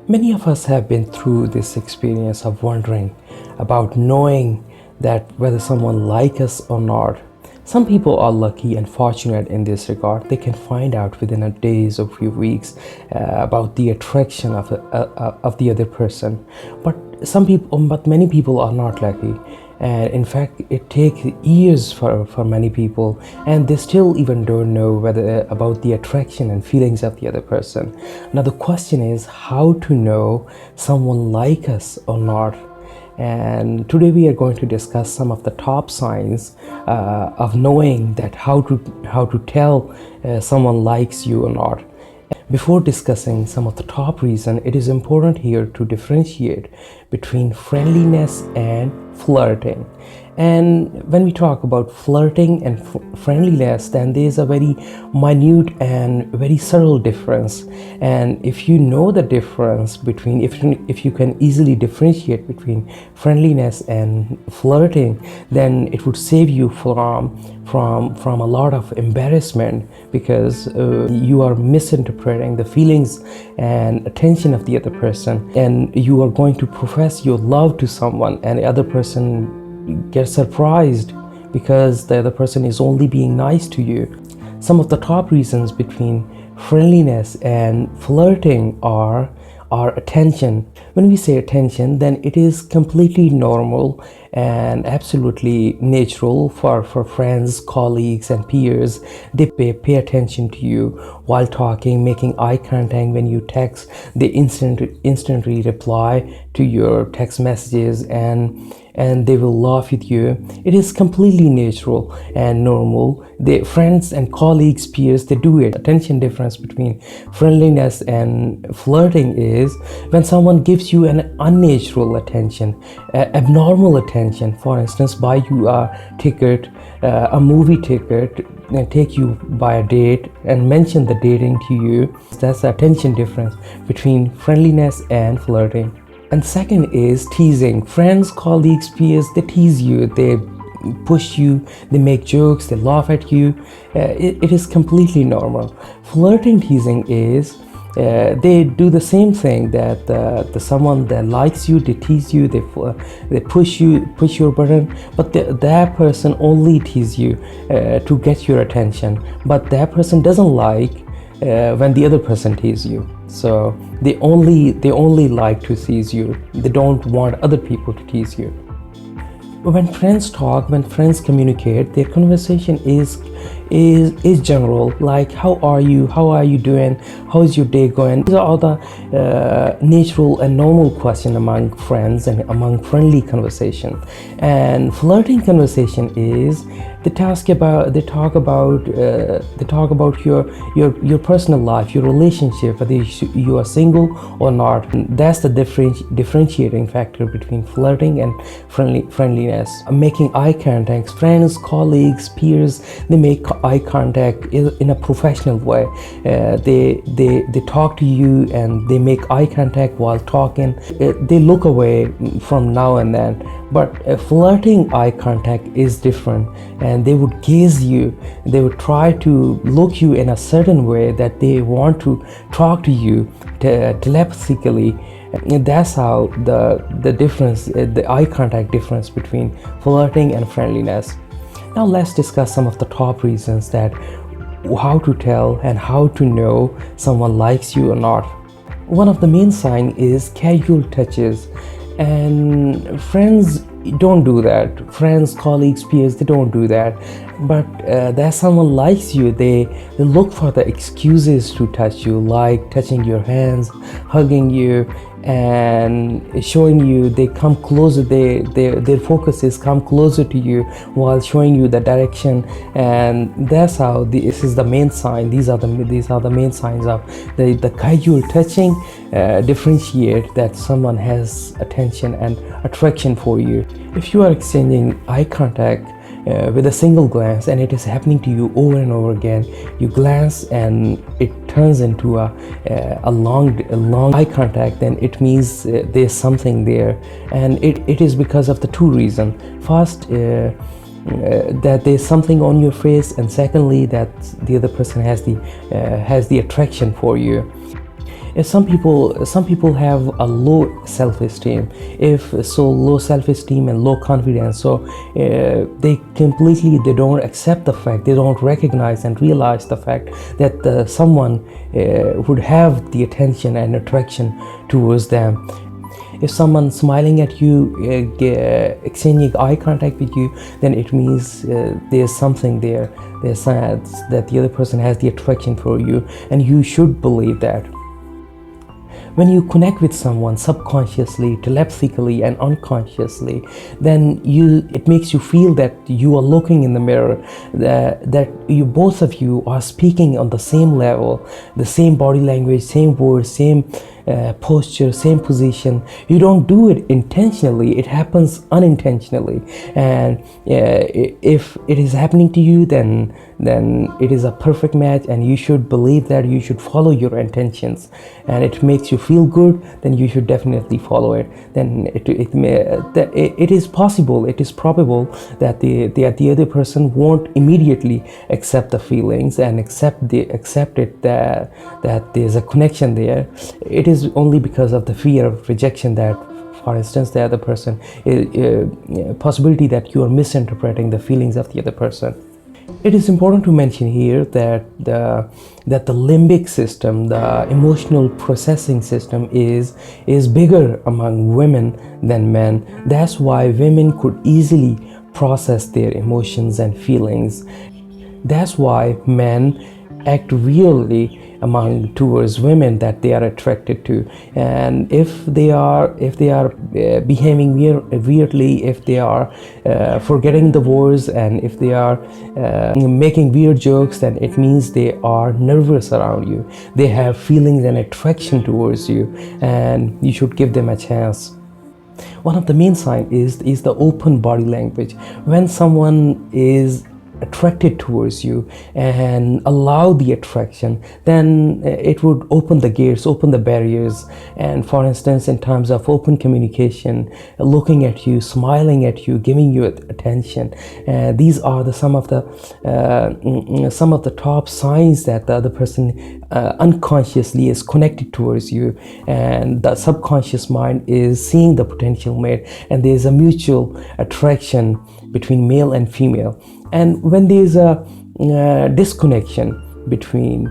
Many of us have been through this experience of wondering about knowing that whether someone likes us or not. Some people are lucky and fortunate in this regard. They can find out within a days or few weeks about the attraction of the other person. But many people are not lucky. And in fact, it takes years for many people, and they still even don't know whether about the attraction and feelings of the other person. Now the question is how to know someone like us or not. And today we are going to discuss some of the top signs of knowing that how to tell someone likes you or not. Before discussing some of the top reasons, it is important here to differentiate between friendliness and flirting. And when we talk about flirting and friendliness, then there is a very minute and very subtle difference. And if you know the difference between, if you can easily differentiate between friendliness and flirting, then it would save you from a lot of embarrassment, because you are misinterpreting the feelings and attention of the other person, and you are going to profess your love to someone, and the other person gets surprised because the other person is only being nice to you. Some of the top reasons between friendliness and flirting are attention. When we say attention, then it is completely normal and absolutely natural for friends, colleagues, and peers. They pay attention to you while talking, making eye contact. When you text, they instantly reply to your text messages, and they will laugh with you. It is completely natural and normal. The friends and colleagues, peers, they do it. Attention difference between friendliness and flirting is when someone gives you an unnatural attention, abnormal attention. For instance, buy you a ticket, a movie ticket, and take you by a date and mention the dating to you. That's the attention difference between friendliness and flirting. And second is teasing. Friends, colleagues, peers, they tease you, they push you, they make jokes, they laugh at you. It is completely normal. Flirting teasing is they do the same thing, that the someone that likes you, they tease you, they push your button, but that person only tease you to get your attention, but that person doesn't like when the other person teases you. So they only like to tease you. They don't want other people to tease you. When friends talk, when friends communicate, their conversation is general, like how are you doing, how is your day going. These are all the natural and normal question among friends and among friendly conversation. And flirting conversation is they talk about your personal life, your relationship, whether you are single or not. That's the differentiating factor between flirting and friendliness. Making eye contact, friends, colleagues, peers, they make eye contact in a professional way. They talk to you and they make eye contact while talking. They look away from now and then. But flirting eye contact is different, and they would gaze you. They would try to look you in a certain way that they want to talk to you telepathically. And that's how the difference, the eye contact difference between flirting and friendliness. Now let's discuss some of the top reasons that how to tell and how to know someone likes you or not. One of the main signs is casual touches, and friends don't do that. Friends, colleagues, peers, they don't do that. But that someone likes you, they look for the excuses to touch you, like touching your hands, hugging you, and showing you. They come closer. Their focus is come closer to you while showing you the direction. And that's how this is the main sign. These are the main signs of the casual touching. Differentiate that someone has attention and attraction for you. If you are exchanging eye contact with a single glance, and it is happening to you over and over again, you glance and it turns into a long eye contact, then it means there's something there. And it is because of the two reasons. First, that there's something on your face, and secondly, that the other person has the attraction for you. If some people have a low self-esteem, if so low self-esteem and low confidence, so they don't accept the fact, they don't recognize and realize the fact that someone would have the attention and attraction towards them. If someone's smiling at you, exchanging eye contact with you, then it means there's something there. There's signs that the other person has the attraction for you, and you should believe that. When you connect with someone subconsciously, telepathically, and unconsciously, then it makes you feel that you are looking in the mirror, that you both of you are speaking on the same level, the same body language, same words, same posture, same position. You don't do it intentionally, it happens unintentionally. And if it is happening to you, then it is a perfect match, and you should believe that, you should follow your intentions, and it makes you feel good, then you should definitely follow it. Then it is possible, it is probable that the other person won't immediately accept the feelings and accept it that there's a connection there. It is only because of the fear of rejection that, for instance, the other person, possibility that you are misinterpreting the feelings of the other person. It is important to mention here that the limbic system, the emotional processing system, is bigger among women than men. That's why women could easily process their emotions and feelings. That's why men act weirdly towards women that they are attracted to. And if they are behaving weirdly, if they are forgetting the words, and if they are making weird jokes, then it means they are nervous around you. They have feelings and attraction towards you, and you should give them a chance. One of the main signs is the open body language. When someone is attracted towards you and allow the attraction, then it would open the gates, open the barriers. And for instance, in terms of open communication, looking at you, smiling at you, giving you attention, these are some of the top signs that the other person unconsciously is connected towards you, and the subconscious mind is seeing the potential mate, and there is a mutual attraction between male and female. And when there is a disconnection between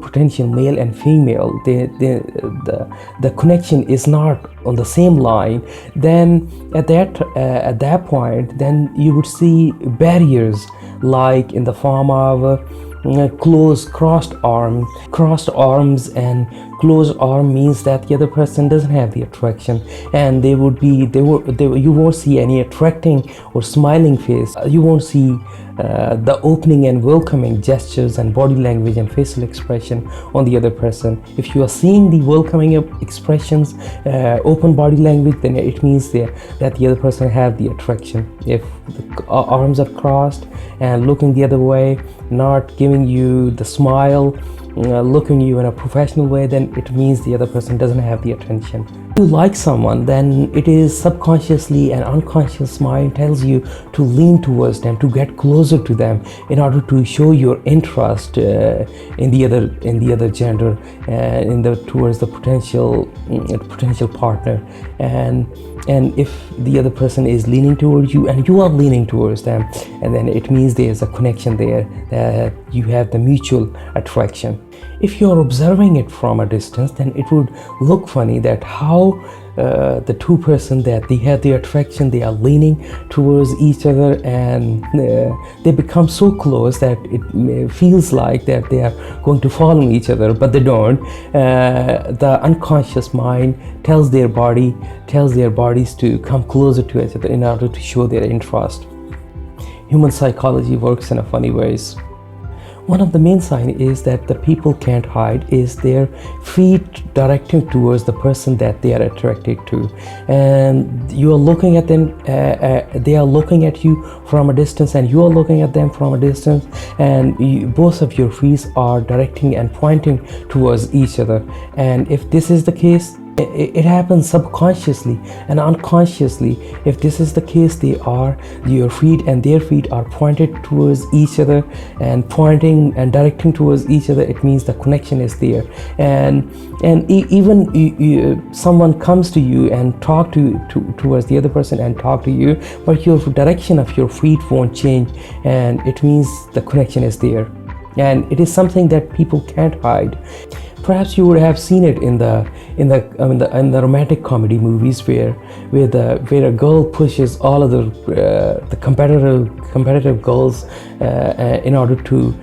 potential male and female, the connection is not on the same line, then at that point, then you would see barriers, like in the form of crossed arms, and closed arm means that the other person doesn't have the attraction, and you won't see any attracting or smiling face. You won't see the opening and welcoming gestures and body language and facial expression on the other person. If you are seeing the welcoming expressions, open body language, then it means that the other person have the attraction. If the arms are crossed and looking the other way, not giving you the smile, looking you in a professional way, then it means the other person doesn't have the attention. If you like someone, then it is subconsciously and unconscious mind tells you to lean towards them, to get closer to them, in order to show your interest in the other gender, towards the potential partner. And if the other person is leaning towards you and you are leaning towards them, and then it means there's a connection there, that you have the mutual attraction. If you're observing it from a distance, then it would look funny that how the two person, that they have the attraction, they are leaning towards each other, and they become so close that it feels like that they are going to fall on each other, but they don't. The unconscious mind tells their bodies to come closer to each other in order to show their interest. Human psychology works in a funny ways. One of the main signs is that the people can't hide is their feet directing towards the person that they are attracted to, and you are looking at them, they are looking at you from a distance, and you are looking at them from a distance, and both of your feet are directing and pointing towards each other. And if this is the case, It happens subconsciously and unconsciously. If this is the case, your feet and their feet are pointed towards each other and pointing and directing towards each other. It means the connection is there. Even someone comes to you and talk towards the other person and talk to you, but your direction of your feet won't change, and it means the connection is there. And it is something that people can't hide. Perhaps you would have seen it in the romantic comedy movies where a girl pushes all of the competitive girls in order to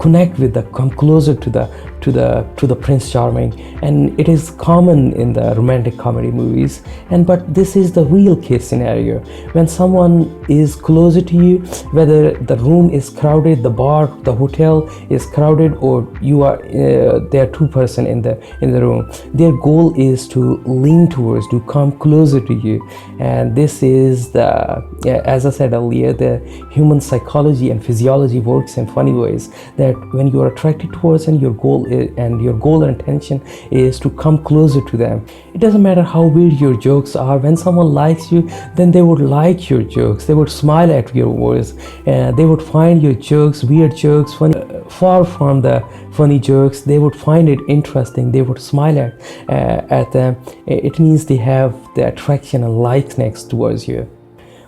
connect with come closer to the Prince Charming. And it is common in the romantic comedy movies, but this is the real case scenario. When someone is closer to you, whether the room is crowded, the bar, the hotel is crowded, or you are there are two person in the room, their goal is to lean towards, to come closer to you. And this is as I said earlier, the human psychology and physiology works in funny ways, that when you are attracted towards and your goal and intention is to come closer to them. It doesn't matter how weird your jokes are. When someone likes you, then they would like your jokes, they would smile at your words, they would find your jokes, weird jokes, funny, far from the funny jokes. They would find it interesting, they would smile at them. It means they have the attraction and likeness towards you.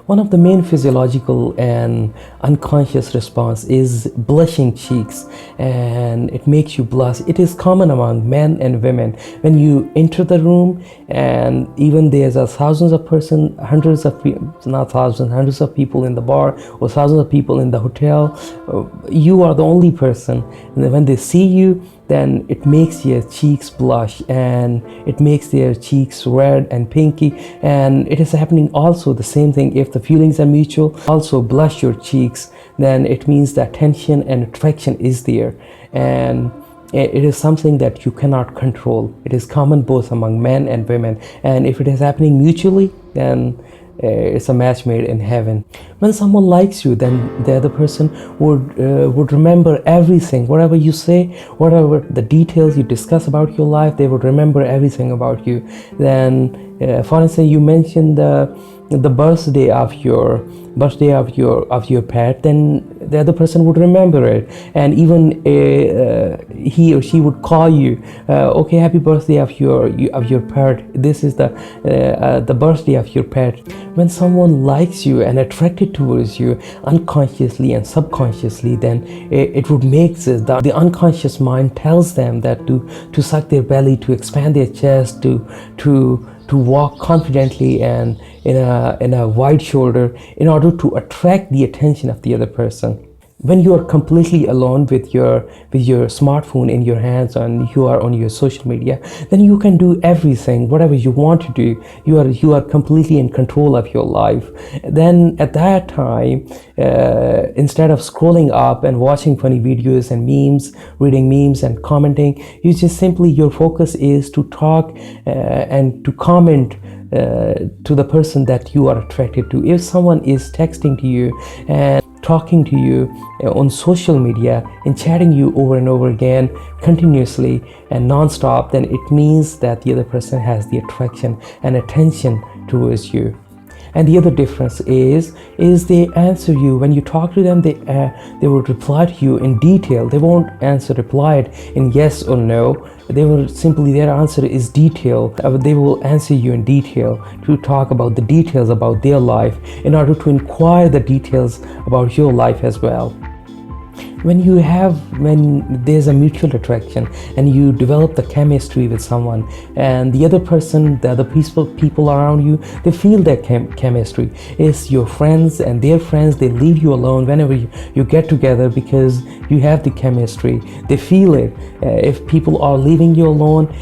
One of the main physiological and unconscious response is blushing cheeks, and it makes you blush. It is common among men and women. When you enter the room, and even there's thousands of person, hundreds of people in the bar, or thousands of people in the hotel, you are the only person. And when they see you, then it makes your cheeks blush, and it makes their cheeks red and pinky. And it is happening also the same thing. If the feelings are mutual, also blush your cheeks, then it means that attention and attraction is there. And it is something that you cannot control. It is common both among men and women, and if it is happening mutually, then it's a match made in heaven. When someone likes you, then the other person would remember everything, whatever you say, whatever the details you discuss about your life, they would remember everything about you. Then for instance, you mentioned the birthday of your pet, then the other person would remember it, and even he or she would call you, okay, happy birthday of your pet, this is the birthday of your pet. When someone likes you and attracted towards you unconsciously and subconsciously, then it would make the unconscious mind tells them that to suck their belly, to expand their chest, to walk confidently and in a wide shoulder, in order to attract the attention of the other person. When you are completely alone with your smartphone in your hands and you are on your social media, then you can do everything, whatever you want to do. You are completely in control of your life. Then at that time, instead of scrolling up and watching funny videos and memes, reading memes and commenting, you just simply, your focus is to talk and to comment to the person that you are attracted to. If someone is texting to you and talking to you on social media and chatting you over and over again continuously and non-stop, then it means that the other person has the attraction and attention towards you. And the other difference is they answer you. When you talk to them, they will reply to you in detail. They won't reply in yes or no. They will simply, their answer is detailed. They will answer you in detail, to talk about the details about their life, in order to inquire the details about your life as well. When there's a mutual attraction and you develop the chemistry with someone, and the other person, the other people around you, they feel that chemistry. It's your friends and their friends, they leave you alone whenever you get together, because you have the chemistry. They feel it. If people are leaving you alone,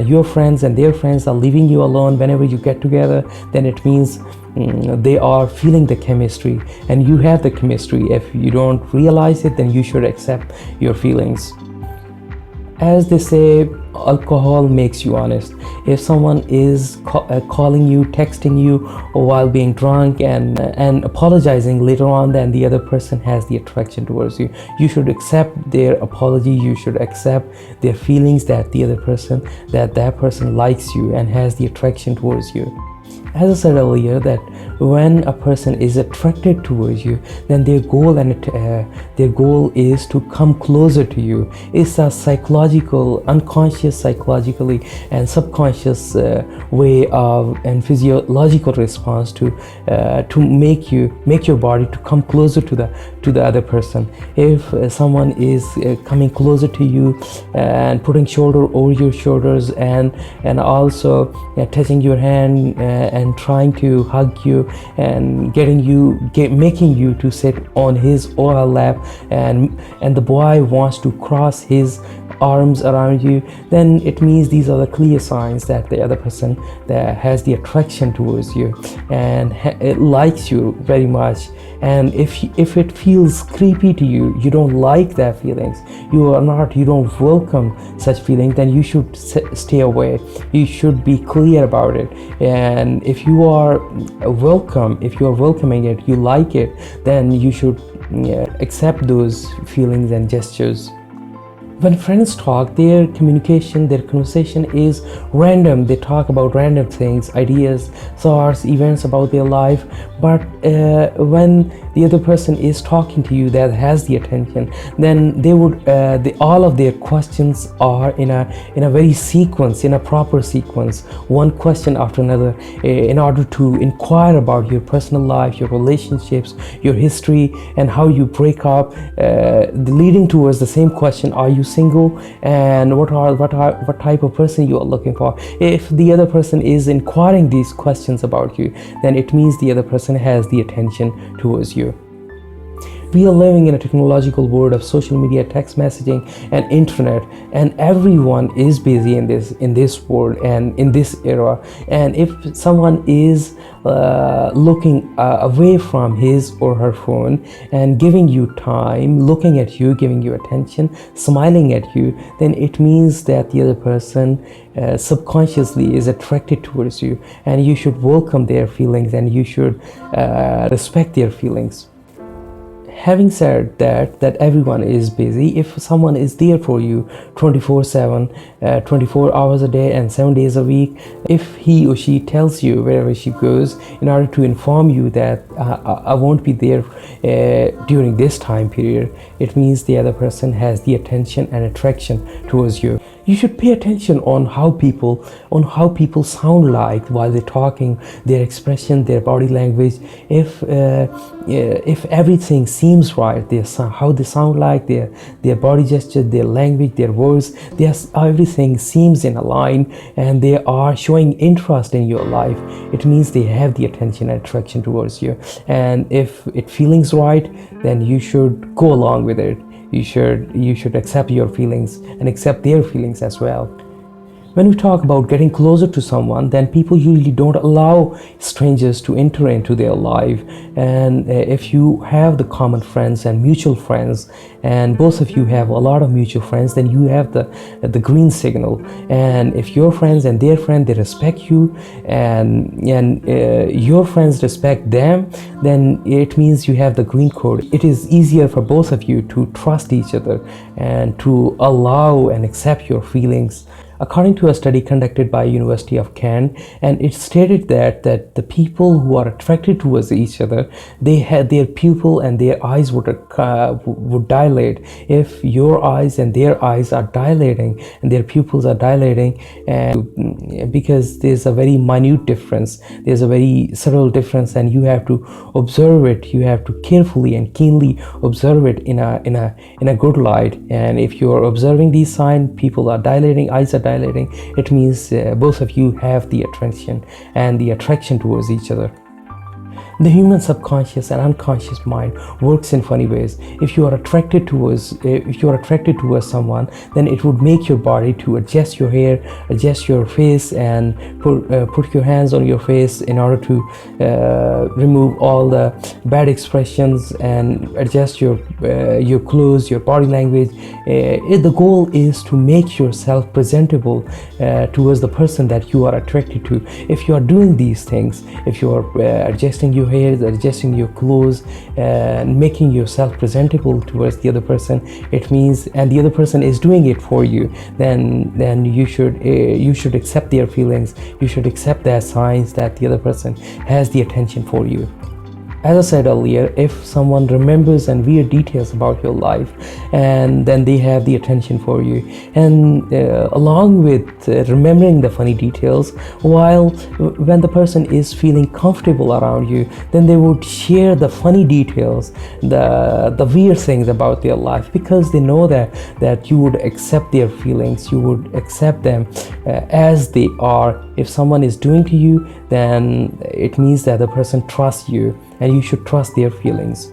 your friends and their friends are leaving you alone whenever you get together, then it means they are feeling the chemistry, and you have the chemistry. If you don't realize it, then you should accept your feelings. As they say, alcohol makes you honest. If someone is calling you, texting you while being drunk and apologizing later on, then the other person has the attraction towards you. You should accept their apology. You should accept their feelings that that person likes you and has the attraction towards you. As I said earlier, that when a person is attracted towards you, then their goal is to come closer to you. It's a psychological, unconscious, psychologically and subconscious way of and physiological response to make your body to come closer to the other person. If someone is coming closer to you and putting shoulder over your shoulders and also touching your hand and trying to hug you and making you to sit on his or her lap, and the boy wants to cross his arms around you, then it means these are the clear signs that the other person that has the attraction towards you and it likes you very much. And if it feels creepy to you, you don't like that feelings, you don't welcome such feelings, then you should stay away. You should be clear about it. And if you are welcoming it, you like it, then you should accept those feelings and gestures. When friends talk, their communication, their conversation is random. They talk about random things, ideas, thoughts, events about their life. But when the other person is talking to you that has the attention, then they would all of their questions are in a very sequence, in a proper sequence, one question after another, in order to inquire about your personal life, your relationships, your history, and how you break up, leading towards the same question: are you single, and what type of person you are looking for? If the other person is inquiring these questions about you, then it means the other person has the attention towards you. We are living in a technological world of social media, text messaging, and internet, and everyone is busy in this world and in this era. And if someone is looking away from his or her phone and giving you time, looking at you, giving you attention, smiling at you, then it means that the other person subconsciously is attracted towards you, and you should welcome their feelings and you should respect their feelings. Having said that everyone is busy, if someone is there for you 24/7, 24 hours a day and 7 days a week, if he or she tells you wherever she goes in order to inform you that I won't be there during this time period, it means the other person has the attention and attraction towards you. You should pay attention on how people sound like while they're talking, their expression, their body language. If everything seems right, how they sound like, their body gesture, their language, their words, everything seems in a line, and they are showing interest in your life, it means they have the attention and attraction towards you. And if it feelings right, then you should go along with it. You should accept your feelings and accept their feelings as well. When we talk about getting closer to someone, then people usually don't allow strangers to enter into their life. And if you have the common friends and mutual friends, and both of you have a lot of mutual friends, then you have the green signal. And if your friends and their friend, they respect you, and your friends respect them, then it means you have the green code. It is easier for both of you to trust each other and to allow and accept your feelings. According to a study conducted by University of Kent, and it stated that the people who are attracted towards each other, they had their pupil and their eyes would dilate. If your eyes and their eyes are dilating and their pupils are dilating, and because there's a very minute difference, there's a very subtle difference, and you have to observe it. You have to carefully and keenly observe it in a good light. And if you're observing these signs, people are dilating, eyes are dilating, it means both of you have the attention and the attraction towards each other. The human subconscious and unconscious mind works in funny ways. If you are attracted towards someone, then it would make your body to adjust your hair, adjust your face, and put your hands on your face in order to remove all the bad expressions and adjust your clothes, your body language. The goal is to make yourself presentable towards the person that you are attracted to. If you are doing these things, if you are adjusting your hair, adjusting your clothes, and making yourself presentable towards the other person, it means, and the other person is doing it for you, then you should accept their feelings. You should accept their signs that the other person has the attention for you. As I said earlier, if someone remembers and weird details about your life, and then they have the attention for you, and along with remembering the funny details, when the person is feeling comfortable around you, then they would share the funny details, the weird things about their life, because they know that you would accept their feelings, you would accept them as they are. If someone is doing to you, then it means that the person trusts you, and you should trust their feelings.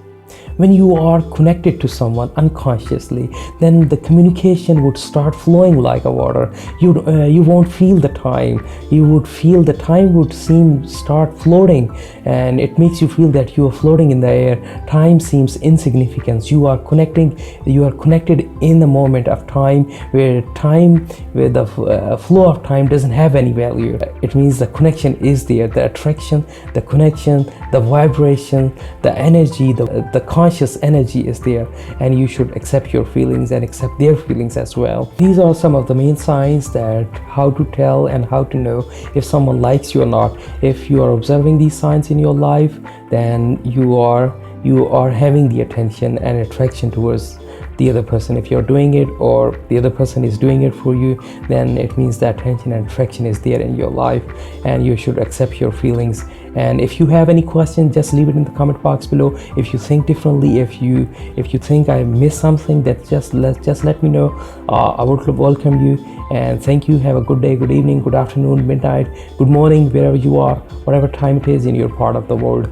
When you are connected to someone unconsciously, then the communication would start flowing like a water. You won't feel the time. You would feel the time would start floating, and it makes you feel that you are floating in the air. Time seems insignificant. You are connected in the moment of time, where the flow of time doesn't have any value. It means the connection is there, the attraction, the connection, the vibration, the energy, the conscious energy is there, and you should accept your feelings and accept their feelings as well. These are some of the main signs that how to tell and how to know if someone likes you or not. If you are observing these signs in your life, then you are having the attention and attraction towards the other person. If you're doing it, or the other person is doing it for you, then it means that attention and attraction is there in your life, and you should accept your feelings. And if you have any questions, just leave it in the comment box below. If you think differently, if you think I missed something, that just let me know. I would welcome you, and thank you. Have a good day, good evening, good afternoon, midnight, good morning, wherever you are, whatever time it is in your part of the world.